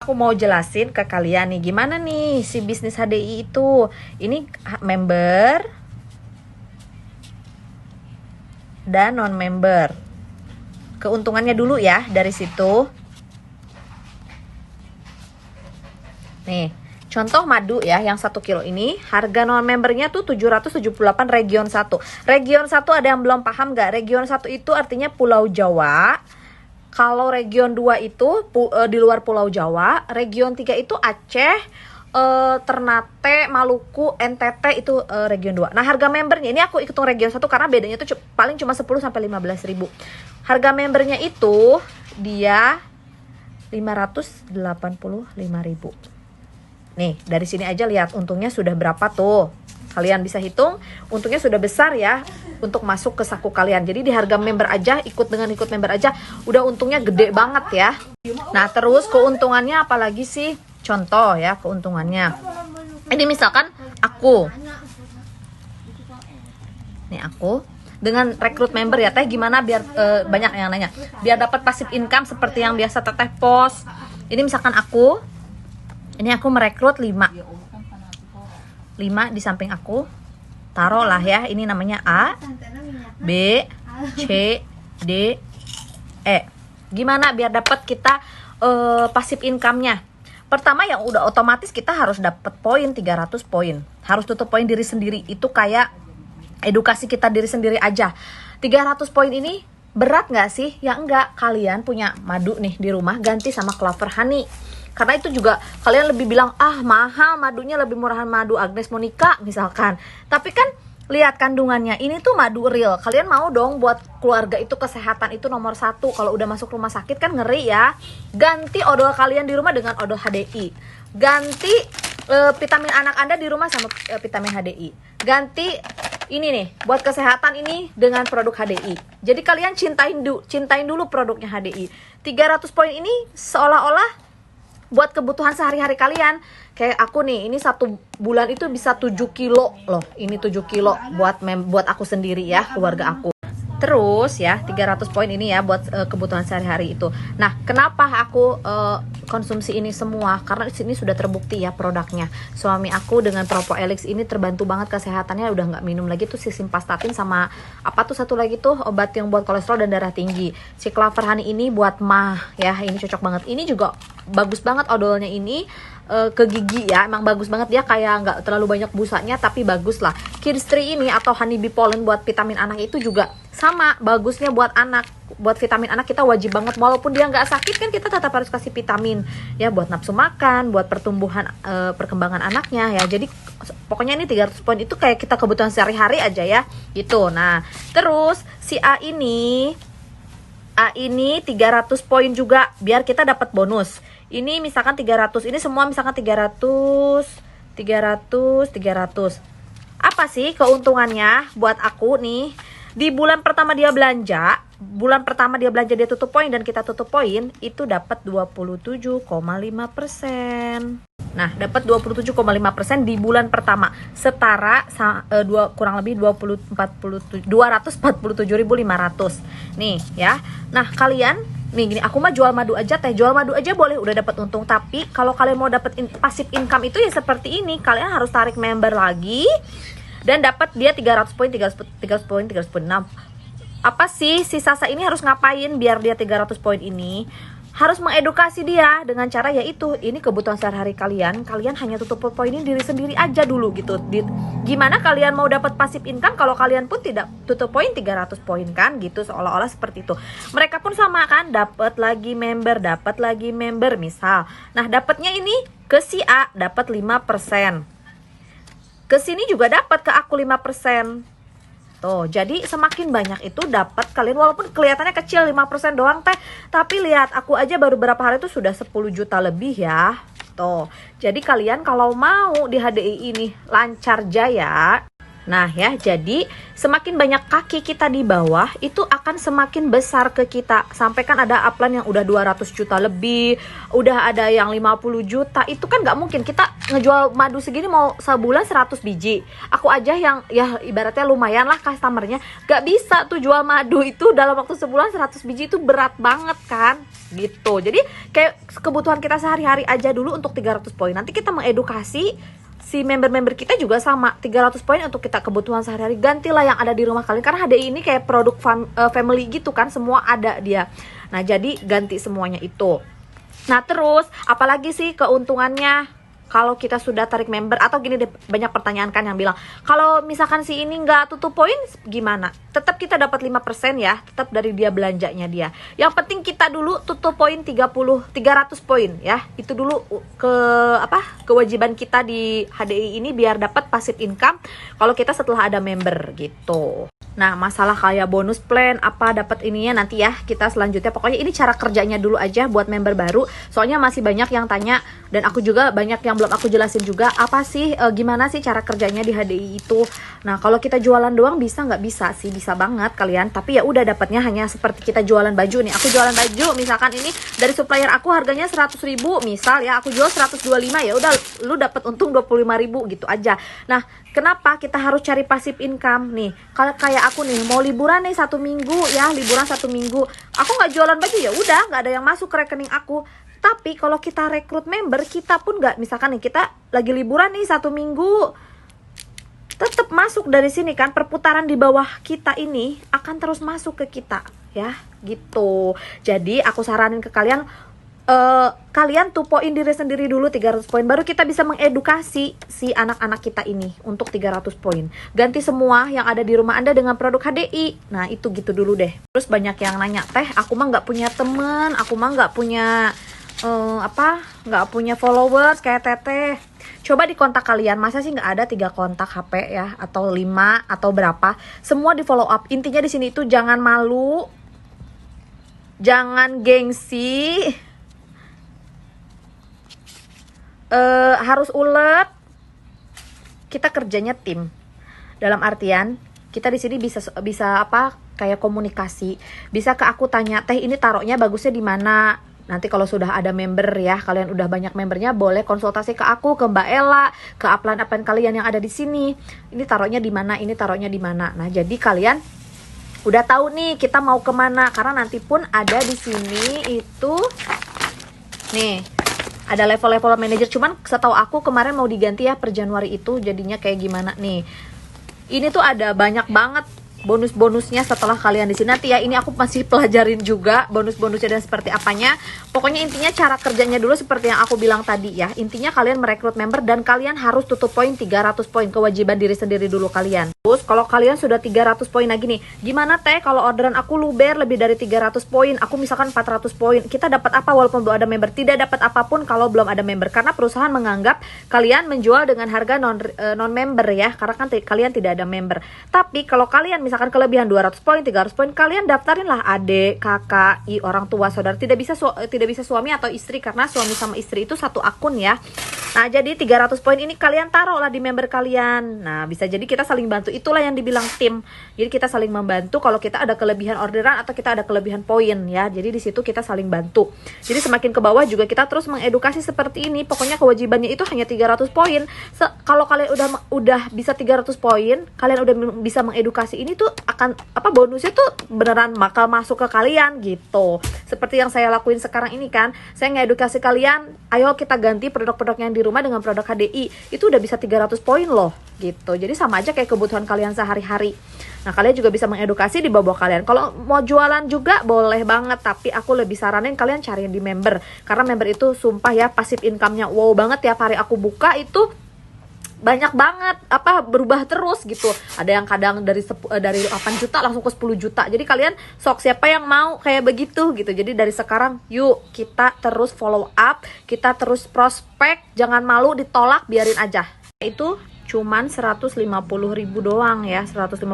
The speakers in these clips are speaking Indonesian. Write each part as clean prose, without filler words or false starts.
Aku mau jelasin ke kalian nih gimana nih si bisnis HDI itu. Ini member dan non member. Keuntungannya dulu ya dari situ. Nih, contoh madu ya yang 1 kilo ini harga non membernya tuh 778 region 1. Region 1 ada yang belum paham nggak? Region 1 itu artinya Pulau Jawa. Kalau region 2 itu di luar Pulau Jawa, region 3 itu Aceh, Ternate, Maluku, NTT itu region 2. Nah, harga membernya ini aku hitung region 1 karena bedanya itu paling cuma 10 sampai 15 ribu. Harga membernya itu dia 585 ribu. Nih, dari sini aja lihat untungnya sudah berapa tuh. Kalian bisa hitung, untungnya sudah besar ya untuk masuk ke saku kalian. Jadi di harga member aja, ikut member aja, udah untungnya gede banget ya. Nah, terus keuntungannya apalagi sih? Contoh ya keuntungannya. Ini misalkan aku. Nih aku dengan rekrut member ya Teh, gimana biar banyak yang nanya. Biar dapat passive income seperti yang biasa Teteh post. Ini misalkan aku. Ini aku merekrut 5 di samping aku, taruh lah ya, ini namanya A, B, C, D, E. Gimana biar dapat kita passive income-nya? Pertama yang udah otomatis kita harus dapat poin 300 poin. Harus tutup poin diri sendiri. Itu kayak edukasi kita diri sendiri aja. 300 poin ini berat nggak sih? Ya enggak, kalian punya madu nih di rumah, ganti sama Clover Honey. Karena itu juga kalian lebih bilang, ah mahal, madunya lebih murahan madu Agnes Monica misalkan. Tapi kan lihat kandungannya, ini tuh madu real. Kalian mau dong buat keluarga itu kesehatan itu nomor 1. Kalau udah masuk rumah sakit kan ngeri ya. Ganti odol kalian di rumah dengan odol HDI. Ganti vitamin anak Anda di rumah sama vitamin HDI. Ganti ini nih, buat kesehatan ini dengan produk HDI. Jadi kalian cintain dulu produknya HDI. 300 poin ini seolah-olah buat kebutuhan sehari-hari kalian. Kayak aku nih, ini 1 bulan itu bisa 7 kilo loh. Ini 7 kilo buat aku sendiri ya, keluarga aku. Terus ya 300 poin ini ya buat kebutuhan sehari-hari itu. Nah, kenapa aku konsumsi ini semua? Karena di sini sudah terbukti ya produknya. Suami aku dengan Propo Elix ini terbantu banget kesehatannya, udah nggak minum lagi tuh si Simvastatin sama apa tuh satu lagi tuh obat yang buat kolesterol dan darah tinggi. Si Clover Honey ini buat mah ya, ini cocok banget. Ini juga bagus banget odolnya ini. Ke gigi ya, emang bagus banget, dia kayak nggak terlalu banyak busanya tapi bagus lah. Kids Tree ini atau Honeybee Pollen buat vitamin anak itu juga sama bagusnya buat anak. Buat vitamin anak kita wajib banget, walaupun dia nggak sakit kan kita tetap harus kasih vitamin ya, buat nafsu makan, buat pertumbuhan perkembangan anaknya ya. Jadi pokoknya ini 300 poin itu kayak kita kebutuhan sehari-hari aja ya gitu. Nah terus si A ini 300 poin juga biar kita dapat bonus. Ini misalkan 300, ini semua misalkan 300. Apa sih keuntungannya buat aku nih? Di bulan pertama dia belanja dia tutup poin dan kita tutup poin, itu dapat 27,5%. Nah, dapat 27,5% di bulan pertama. Setara kurang lebih 247.500. Nih ya. Nah, kalian nih gini, aku mah jual madu aja Teh. Jual madu aja boleh udah dapat untung, tapi kalau kalian mau dapat passive income itu ya seperti ini. Kalian harus tarik member lagi dan dapat dia 300 poin. Nah, apa sih si Sasa ini harus ngapain biar dia 300 poin ini? Harus mengedukasi dia dengan cara yaitu ini kebutuhan sehari-hari kalian hanya tutup poin ini diri sendiri aja dulu gitu. Gimana kalian mau dapat passive income kalau kalian pun tidak tutup poin 300 poin kan gitu, seolah-olah seperti itu. Mereka pun sama kan, dapat lagi member misal. Nah, dapatnya ini ke si A dapat 5%. Ke sini juga dapat ke aku 5%. Tuh, jadi semakin banyak itu dapat kalian, walaupun kelihatannya kecil 5% doang Teh, tapi lihat aku aja baru berapa hari itu sudah 10 juta lebih ya. Tuh, jadi kalian kalau mau di HDI ini lancar jaya, Nah ya, jadi semakin banyak kaki kita di bawah, itu akan semakin besar ke kita. Sampai kan ada upline yang udah 200 juta lebih, udah ada yang 50 juta. Itu kan nggak mungkin kita ngejual madu segini mau sebulan 100 biji. Aku aja yang ya ibaratnya lumayan lah customernya, nggak bisa tuh jual madu itu dalam waktu sebulan 100 biji, itu berat banget kan gitu. Jadi kayak kebutuhan kita sehari-hari aja dulu untuk 300 poin. Nanti kita mengedukasi si member-member kita juga sama 300 poin untuk kita kebutuhan sehari-hari. Gantilah yang ada di rumah kalian, karena HDI ini kayak produk family gitu kan, semua ada dia. Nah jadi ganti semuanya itu. Nah terus apalagi sih keuntungannya kalau kita sudah tarik member? Atau gini deh, banyak pertanyaan kan yang bilang, kalau misalkan si ini nggak tutup poin gimana? Tetap kita dapat 5% ya, tetap dari dia belanjanya dia. Yang penting kita dulu tutup poin 300 poin ya. Itu dulu kewajiban kita di HDI ini biar dapat passive income kalau kita setelah ada member gitu. Nah masalah kayak bonus plan apa dapat ininya nanti ya kita selanjutnya. Pokoknya ini cara kerjanya dulu aja buat member baru, soalnya masih banyak yang tanya dan aku juga banyak yang belum aku jelasin juga apa sih gimana sih cara kerjanya di HDI itu. Nah kalau kita jualan doang bisa nggak? Bisa sih, bisa banget kalian, tapi ya udah dapatnya hanya seperti kita jualan baju nih. Aku jualan baju misalkan ini dari supplier aku harganya 100.000 misal ya, aku jual 125, ya udah lu dapat untung 25.000 gitu aja. Nah kenapa kita harus cari passive income nih? Kalau kayak aku nih mau liburan nih 1 minggu ya, liburan 1 minggu, aku nggak jualan baju ya udah nggak ada yang masuk ke rekening aku. Tapi kalau kita rekrut member, kita pun nggak, misalkan nih kita lagi liburan nih 1 minggu, tetap masuk dari sini kan, perputaran di bawah kita ini akan terus masuk ke kita ya gitu. Jadi aku saranin ke kalian, kalian tupoin diri sendiri dulu 300 poin, baru kita bisa mengedukasi si anak-anak kita ini untuk 300 poin. Ganti semua yang ada di rumah Anda dengan produk HDI. Nah itu gitu dulu deh. Terus banyak yang nanya, teh aku mah nggak punya temen, aku mah nggak punya nggak punya followers kayak teteh. Coba di kontak kalian, masa sih nggak ada 3 kontak HP ya, atau 5 atau berapa, semua di follow up. Intinya di sini itu jangan malu, jangan gengsi, harus ulet. Kita kerjanya tim, dalam artian kita di sini bisa apa, kayak komunikasi, bisa ke aku tanya, teh ini taruhnya bagusnya di mana. Nanti kalau sudah ada member ya, kalian udah banyak membernya, boleh konsultasi ke aku, ke Mbak Ella, ke upline kalian yang ada di sini. Ini taruhnya di mana, ini taruhnya di mana. Nah jadi kalian udah tahu nih kita mau kemana, karena nanti pun ada di sini itu nih ada level-level manager. Cuman setahu aku kemarin mau diganti ya per Januari itu, jadinya kayak gimana nih. Ini tuh ada banyak banget bonus-bonusnya setelah kalian di sini nanti ya. Ini aku masih pelajarin juga bonus-bonusnya dan seperti apanya. Pokoknya intinya cara kerjanya dulu seperti yang aku bilang tadi ya. Intinya kalian merekrut member dan kalian harus tutup poin 300 poin, kewajiban diri sendiri dulu kalian. Terus kalau kalian sudah 300 poin lagi nih, gimana teh kalau orderan aku luber lebih dari 300 poin, aku misalkan 400 poin, kita dapat apa walaupun belum ada member? Tidak dapat apapun kalau belum ada member, karena perusahaan menganggap kalian menjual dengan harga non member ya, karena kan kalian tidak ada member. Tapi kalau kalian misalkan kelebihan 200 poin, 300 poin, kalian daftarin lah adik, kakak, orang tua, saudara. Tidak bisa suami atau istri, karena suami sama istri itu satu akun ya. Nah jadi 300 poin ini kalian taruhlah di member kalian. Nah bisa jadi kita saling bantu, itulah yang dibilang tim. Jadi kita saling membantu kalau kita ada kelebihan orderan atau kita ada kelebihan poin ya. Jadi di situ kita saling bantu. Jadi semakin ke bawah juga kita terus mengedukasi seperti ini. Pokoknya kewajibannya itu hanya 300 poin. Kalau kalian udah bisa 300 poin, kalian udah bisa mengedukasi ini tuh akan bonusnya tuh beneran bakal masuk ke kalian gitu. Seperti yang saya lakuin sekarang ini kan, saya ngedukasi kalian, ayo kita ganti produk-produk yang di rumah dengan produk HDI. Itu udah bisa 300 poin loh gitu. Jadi sama aja kayak kebutuhan kalian sehari-hari. Nah kalian juga bisa mengedukasi di bawah kalian. Kalau mau jualan juga boleh banget, tapi aku lebih saranin kalian cariin di member, karena member itu sumpah ya passive income-nya wow banget. Tiap hari aku buka itu banyak banget, berubah terus gitu. Ada yang kadang dari 8 juta langsung ke 10 juta. Jadi kalian sok siapa yang mau kayak begitu gitu. Jadi dari sekarang yuk kita terus follow up, kita terus prospek, jangan malu ditolak, biarin aja. Itu cuman 150.000 doang ya, 150.000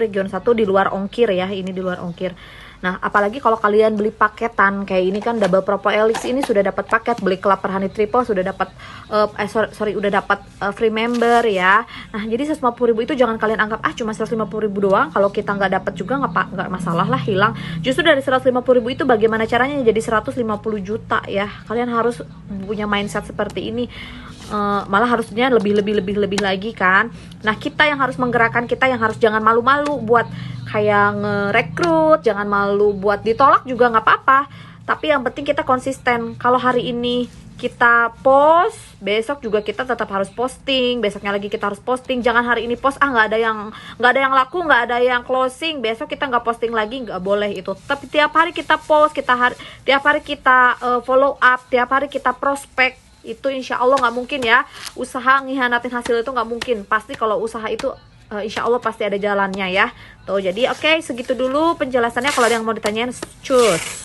region 1 di luar ongkir ya, ini di luar ongkir. Nah, apalagi kalau kalian beli paketan kayak ini kan double Propo Elix ini sudah dapat paket, beli Club per Honey Triple sudah dapat udah dapat free member ya. Nah, jadi 150.000 itu jangan kalian anggap cuma 150.000 doang. Kalau kita nggak dapat juga nggak masalah lah, hilang. Justru dari 150.000 itu bagaimana caranya jadi 150 juta ya. Kalian harus punya mindset seperti ini. Malah harusnya lebih lagi kan. Nah, kita yang harus menggerakkan, kita yang harus jangan malu-malu buat kayak ngerekrut, jangan malu buat ditolak juga nggak apa-apa. Tapi yang penting kita konsisten. Kalau hari ini kita post, besok juga kita tetap harus posting, besoknya lagi kita harus posting. Jangan hari ini post nggak ada yang laku, nggak ada yang closing, besok kita nggak posting lagi, nggak boleh itu. Tapi tiap hari kita post, tiap hari kita follow up, tiap hari kita prospek. Itu insya Allah nggak mungkin ya usaha ngianatin hasil itu, nggak mungkin. Pasti kalau usaha itu insya Allah pasti ada jalannya ya tuh. Jadi oke, segitu dulu penjelasannya. Kalau ada yang mau ditanyain, cus.